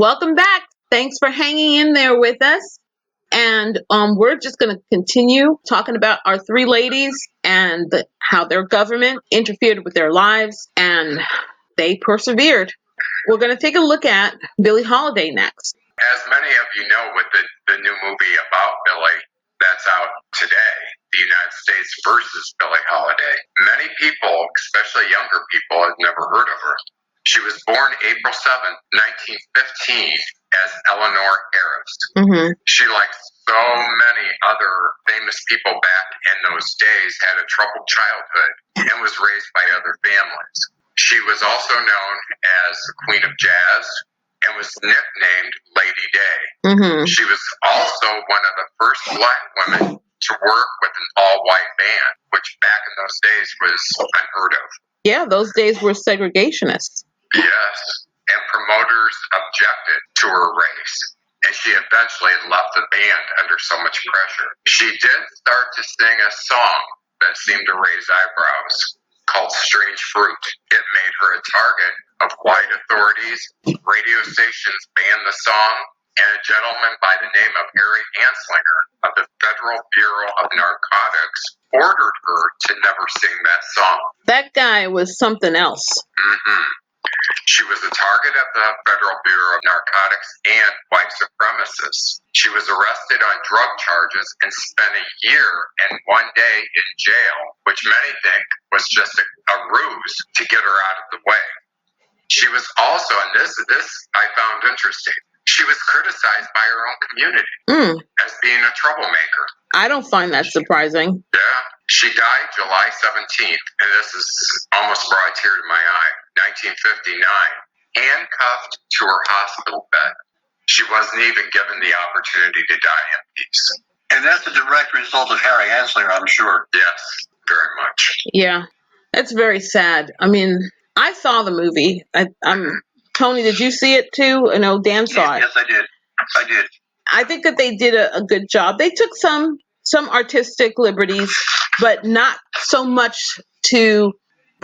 Welcome back. Thanks for hanging in there with us. And we're just going to continue talking about our three ladies and how their government interfered with their lives and they persevered. We're going to take a look at Billie Holiday next. As many of you know, with the new movie about Billie that's out today, The United States versus Billie Holiday, many people, especially younger people, have never heard of her. She was born April 7th, 1915, as Eleanor Harris. Mm-hmm. She, like so many other famous people back in those days, had a troubled childhood and was raised by other families. She was also known as the Queen of Jazz and was nicknamed Lady Day. Mm-hmm. She was also one of the first black women to work with an all-white band, which back in those days was unheard of. Yeah, those days were segregationists. Yes, and promoters objected to her race, and she eventually left the band under so much pressure. She did start to sing a song that seemed to raise eyebrows, called Strange Fruit. It made her a target of white authorities. Radio stations banned the song, and a gentleman by the name of Harry Anslinger of the Federal Bureau of Narcotics ordered her to never sing that song. That guy was something else. Mm-hmm. She was a target of the Federal Bureau of Narcotics and white supremacists. She was arrested on drug charges and spent a year and 1 day in jail, which many think was just a ruse to get her out of the way. She was also, and this I found interesting, she was criticized by her own community as being a troublemaker. I don't find that surprising. Yeah. She died July 17th, and this is almost brought a tear to my eye, 1959, handcuffed to her hospital bed. She wasn't even given the opportunity to die in peace. And that's a direct result of Harry Anslinger, I'm sure. Yes, very much. Yeah, that's very sad. I mean, I saw the movie. Tony, did you see it too? I know Dan saw it. Yes, I did. I think that they did a good job. They took some artistic liberties, but not so much to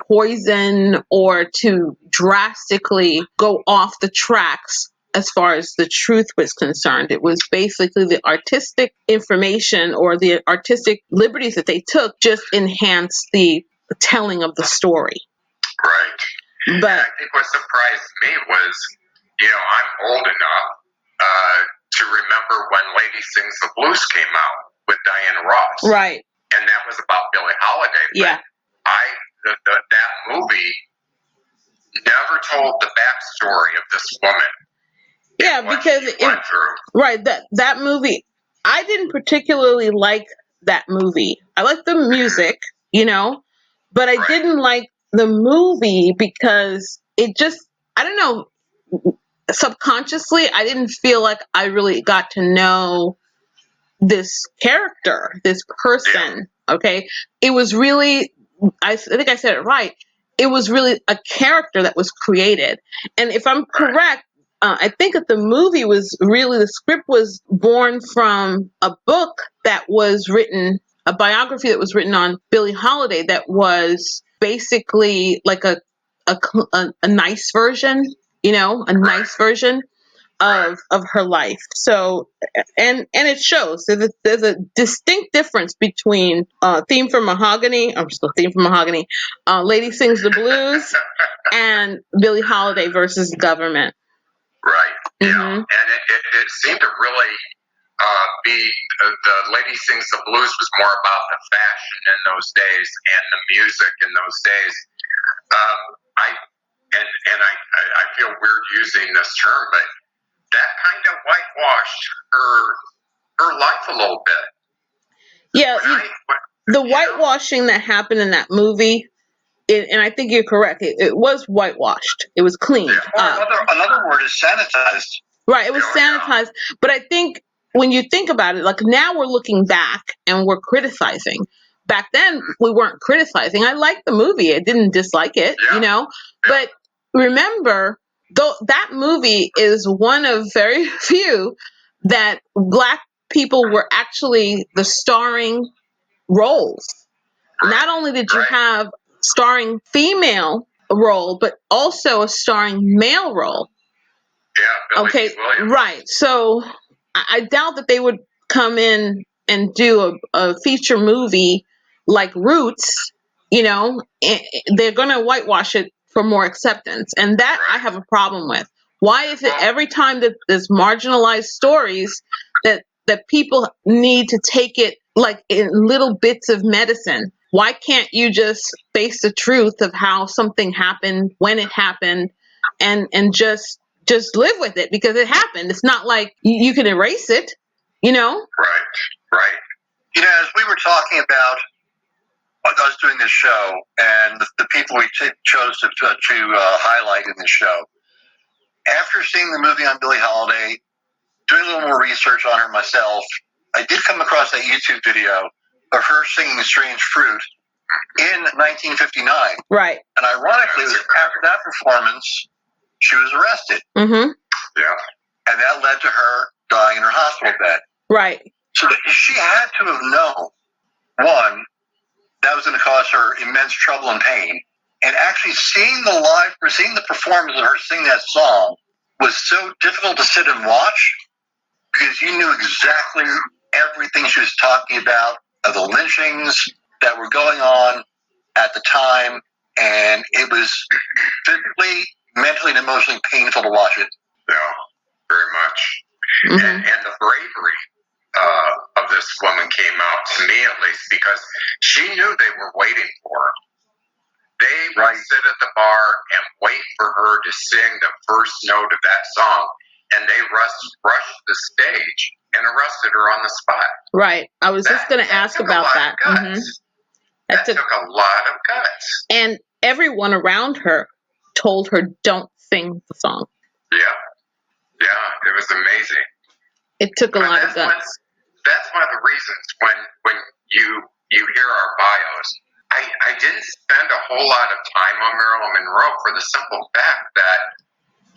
poison or to drastically go off the tracks as far as the truth was concerned. It was basically the artistic information or the artistic liberties that they took just enhanced the telling of the story. Right. But I think what surprised me was, I'm old enough to remember when Lady Sings the Blues came out with Diana Ross. Right. And that was about Billie Holiday. Yeah. That movie never told the backstory of this woman. Yeah, because that movie, I didn't particularly like that movie. I liked the music, but I didn't like the movie because it just, I don't know, subconsciously, I didn't feel like I really got to know this character, this person. Okay. It was really, I think I said it right. It was really a character that was created. And if I'm correct, I think that the movie was really, the script was born from a book that was written, a biography that was written on Billie Holiday that was basically like a nice version, nice version of her life. So, and it shows there's a distinct difference between Theme from Mahogany, Lady Sings the Blues, and Billie Holiday versus Government. Right. Mm-hmm. Yeah. And it seemed to really be the Lady Sings the Blues was more about the fashion in those days and the music in those days. I feel weird using this term, but that kind of whitewashed her life a little bit. Yeah, the whitewashing that happened in that movie, and I think you're correct, it was whitewashed. It was cleaned up. Another word is sanitized. Right, it was sanitized. Yeah. But I think when you think about it, like now we're looking back and we're criticizing. Back then, we weren't criticizing. I liked the movie. I didn't dislike it, But remember, that movie is one of very few that Black people were actually the starring roles. Not only did you have starring female role, but also a starring male role. Billie Okay, Williams. right. So I doubt that they would come in and do a feature movie like Roots. They're going to whitewash it for more acceptance, and that I have a problem with. Why is it every time that there's marginalized stories that people need to take it like in little bits of medicine? Why can't you just face the truth of how something happened, when it happened, and just live with it because it happened? It's not like you can erase it, Right. As we were talking about us doing this show and the people we chose to highlight in this show, after seeing the movie on Billie Holiday, doing a little more research on her myself, I did come across that YouTube video of her singing Strange Fruit in 1959. Right. And ironically, it was after that performance, she was arrested. Mm-hmm. Yeah. And that led to her dying in her hospital bed. Right. So she had to have known, one, that was going to cause her immense trouble and pain. And actually seeing the performance of her sing that song was so difficult to sit and watch because you knew exactly everything she was talking about, of the lynchings that were going on at the time. And it was physically, mentally, and emotionally painful to watch it. Yeah, very much. Mm-hmm. And the bravery of this woman came out, to me at least, because she knew they were waiting for her. They would sit at the bar and wait for her to sing the first note of that song, and they rushed the stage and arrested her on the spot. Right. I was just going to ask about that. Mm-hmm. That took a lot of guts. And everyone around her told her, don't sing the song. Yeah, it was amazing. It took a lot of guts. That's one of the reasons when you hear our bios, I didn't spend a whole lot of time on Marilyn Monroe for the simple fact that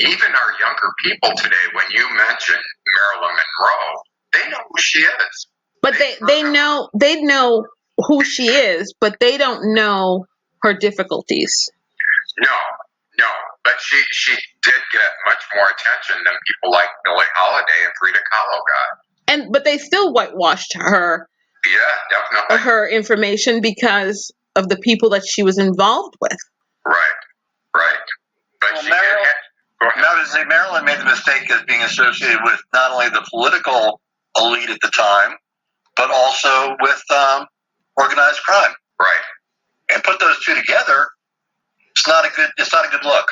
even our younger people today, when you mention Marilyn Monroe, they know who she is. But they know who she is, but they don't know her difficulties. No, but she did get much more attention than people like Billie Holiday and Frida Kahlo got. But they still whitewashed her. Yeah, definitely. Her information because of the people that she was involved with. Right. But Marilyn made the mistake of being associated with not only the political elite at the time, but also with organized crime. Right. And put those two together, it's not a good look.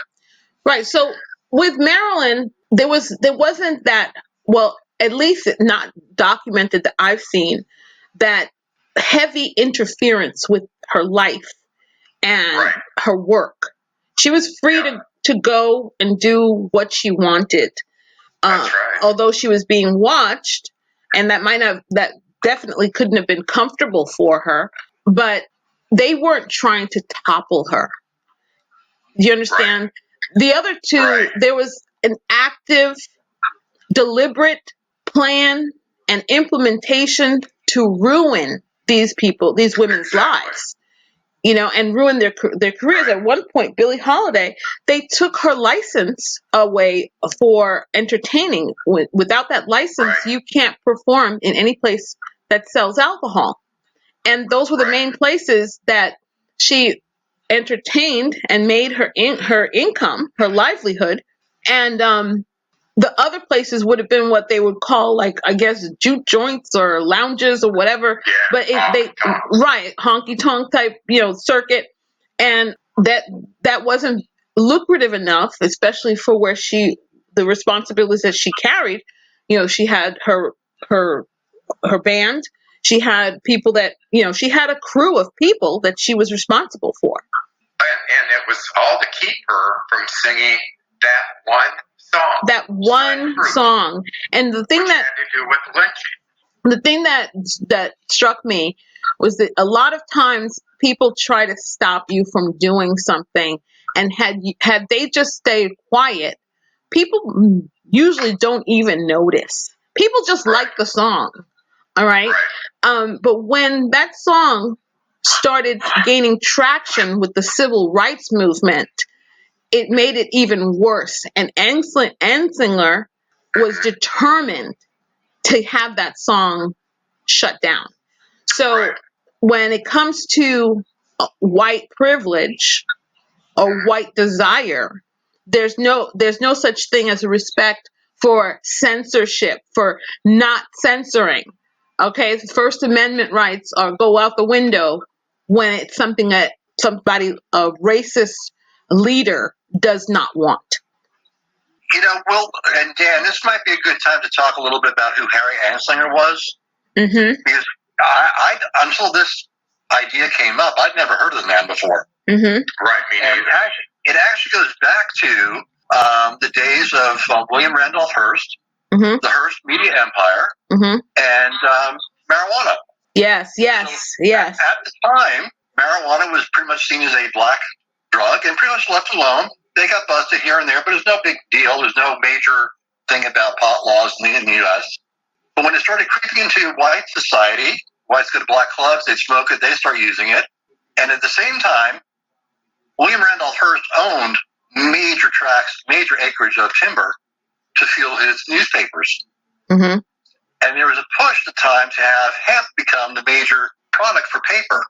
Right. So with Marilyn, there wasn't that, well, at least not documented that I've seen, that heavy interference with her life and her work. She was free to go and do what she wanted. That's right. Although she was being watched, and that definitely couldn't have been comfortable for her, but they weren't trying to topple her. Do you understand? Right. The other two, there was an active, deliberate plan and implementation to ruin these women's lives, and ruin their careers. At one point, Billie Holiday, they took her license away for entertaining. Without that license, you can't perform in any place that sells alcohol. And those were the main places that she entertained and made her income, her livelihood. And the other places would have been what they would call, like, I guess, juke joints or lounges or whatever. Yeah, but honky tonk type, circuit, and that wasn't lucrative enough, especially for where the responsibilities that she carried. She had her band. She had people that, she had a crew of people that she was responsible for. And it was all to keep her from singing that one song. That one song. And the thing that had to do with lynching. The thing that struck me was that a lot of times people try to stop you from doing something, and had they just stayed quiet, people usually don't even notice. People just like the song. All right. But when that song started gaining traction with the civil rights movement, it made it even worse. And Anslinger was determined to have that song shut down. So when it comes to white privilege or white desire, there's no such thing as a respect for censorship, for not censoring. Okay, First Amendment rights go out the window when it's something that somebody, a racist leader, does not want. Well, and Dan, this might be a good time to talk a little bit about who Harry Anslinger was. Mm-hmm. Because I until this idea came up, I'd never heard of the man before. Mm-hmm. Right, me neither. It actually goes back to the days of William Randolph Hearst, mm-hmm. the Hearst media empire, mm-hmm. and marijuana. Yes. So at the time, marijuana was pretty much seen as a black drug and pretty much left alone. They got busted here and there, but it's no big deal. There's no major thing about pot laws in the U.S. But when it started creeping into white society, whites go to black clubs, they smoke it, they start using it. And at the same time, William Randolph Hearst owned major tracts, major acreage of timber to fuel his newspapers. Mm-hmm. And there was a push at the time to have hemp become the major product for paper.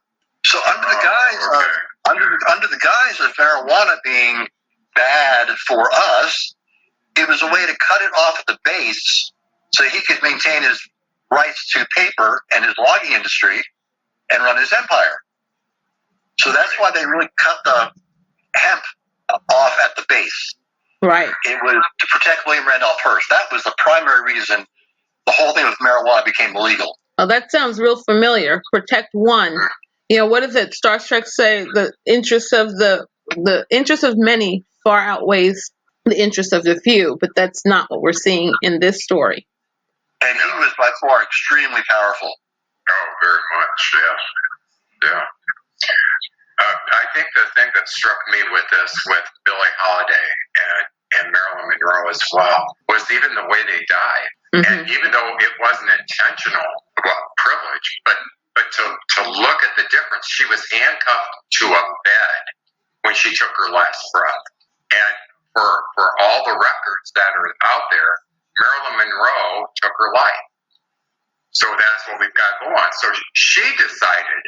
So under the guise of marijuana being bad for us, it was a way to cut it off at the base so he could maintain his rights to paper and his logging industry and run his empire. So that's why they really cut the hemp off at the base. Right. It was to protect William Randolph Hearst. That was the primary reason the whole thing with marijuana became illegal. Oh, that sounds real familiar. Protect one. What does it? Star Trek say the interest of many far outweighs the interest of the few, but that's not what we're seeing in this story. And he was by far extremely powerful. Oh, very much, yes. Yeah. I think the thing that struck me with this, with Billie Holiday and Marilyn Monroe as well, was even the way they died. Mm-hmm. And even though it wasn't intentional, privilege, but to look at the difference, she was handcuffed to a bed when she took her last breath. And for all the records that are out there, Marilyn Monroe took her life. So that's what we've got going. So she decided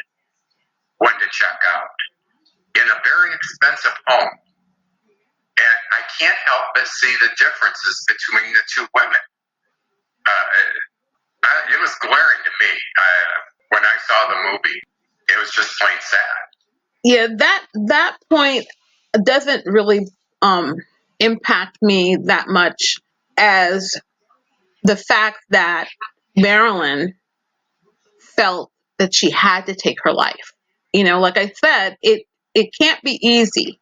when to check out in a very expensive home. And I can't help but see the differences between the two women. It was glaring to me when I saw the movie. It was just plain sad. Yeah, that point doesn't really impact me that much as the fact that Marilyn felt that she had to take her life. Like I said, it can't be easy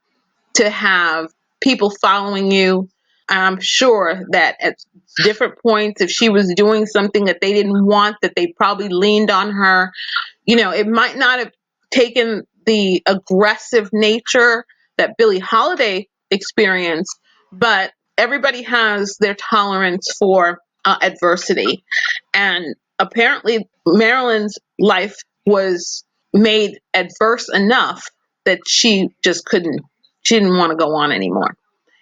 to have people following you. I'm sure that at different points, if she was doing something that they didn't want, that they probably leaned on her. It might not have taken the aggressive nature that Billie Holiday experienced, but everybody has their tolerance for adversity. And apparently Marilyn's life was made adverse enough that she didn't want to go on anymore.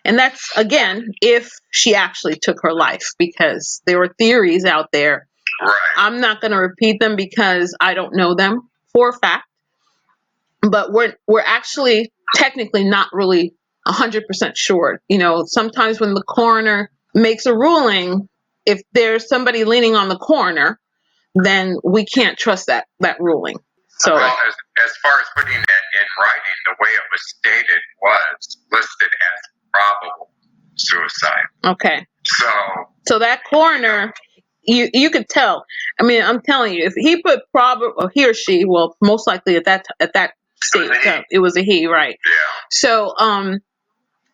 And that's, again, if she actually took her life, because there were theories out there. Right. I'm not going to repeat them because I don't know them for a fact. But we're actually technically not really 100% sure. Sometimes when the coroner makes a ruling, if there's somebody leaning on the coroner, then we can't trust that ruling. So, well, as far as putting it in writing, the way it was stated was listed as probable suicide. Okay. So that coroner, you could tell. I mean, I'm telling you, if he put probable, or he or she, well, most likely at that state, it was a he, right? Yeah. So,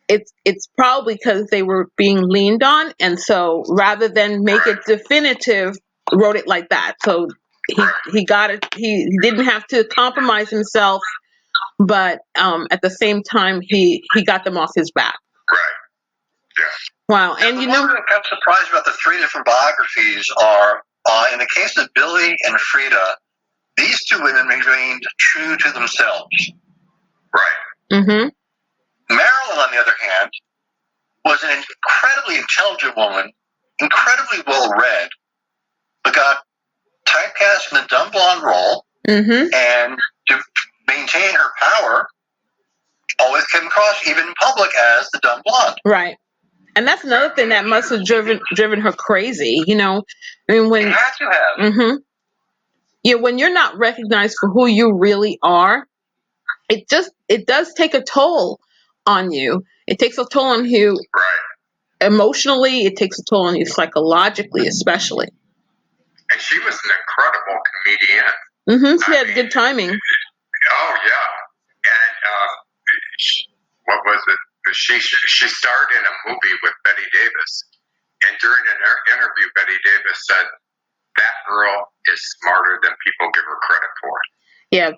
it's probably because they were being leaned on, and so rather than make it definitive, wrote it like that. So he got it. He didn't have to compromise himself, but at the same time, he got them off his back. Right. Yeah. Wow. And the one thing I'm surprised about the three different biographies are, in the case of Billie and Frida, these two women remained true to themselves. Right. Mm-hmm. Marilyn, on the other hand, was an incredibly intelligent woman, incredibly well-read, but got typecast in the dumb blonde role, and to maintain her power, always came across, even in public, as the dumb blonde. Right. And that's another thing that must have driven her crazy, you know. I mean, when it had to have. Yeah, when you're not recognized for who you really are, it does take a toll on you. It takes a toll on you emotionally. It takes a toll on you psychologically, especially. And she was an incredible comedian. She had good timing. Oh yeah, and what was it? She starred in a movie with Betty Davis, and during an interview, Betty Davis said, "That girl is smarter than people give her credit for." Yeah,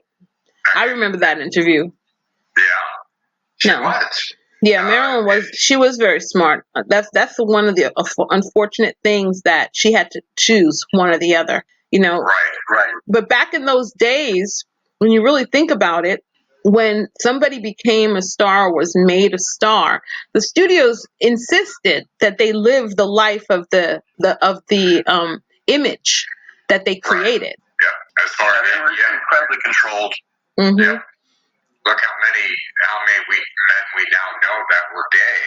I remember that interview. Yeah, she was. Yeah, Marilyn was. She was very smart. That's one of the unfortunate things, that she had to choose one or the other. You know. Right. But back in those days, when you really think about it, when somebody became a star, was made a star, the studios insisted that they live the life of the image that they created. Yeah, as far as they were incredibly controlled. Yeah. Look how many men we now know that were gay,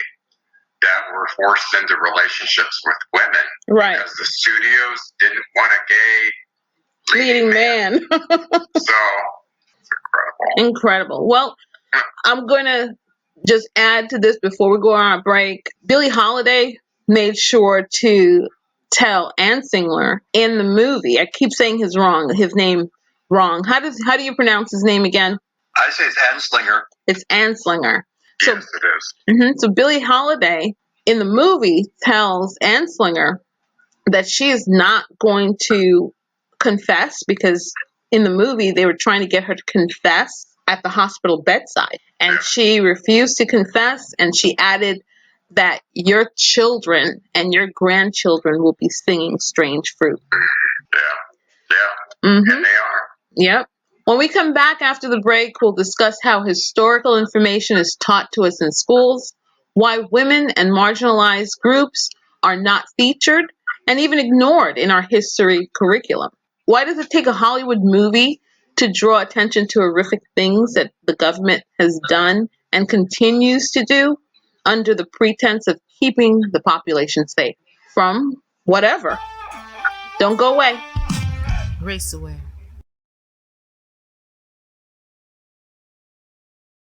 that were forced into relationships with women, right? Because the studios didn't want a gay leading man. So it's incredible. Well, I'm going to just add to this before we go on a break. Billie Holiday made sure to tell Anslinger in the movie. I keep saying his name wrong. How do you pronounce his name again? I say it's Anslinger. It's Anslinger. So, yes, it is. So Billie Holiday in the movie tells Anslinger that she is not going to confess, because in the movie they were trying to get her to confess at the hospital bedside, and she refused to confess, and she added that your children and your grandchildren will be singing Strange Fruit. And they are. Yep. When we come back after the break, we'll discuss how historical information is taught to us in schools, why women and marginalized groups are not featured and even ignored in our history curriculum. Why does it take a Hollywood movie to draw attention to horrific things that the government has done and continues to do under the pretense of keeping the population safe from whatever? Don't go away. RaceAware.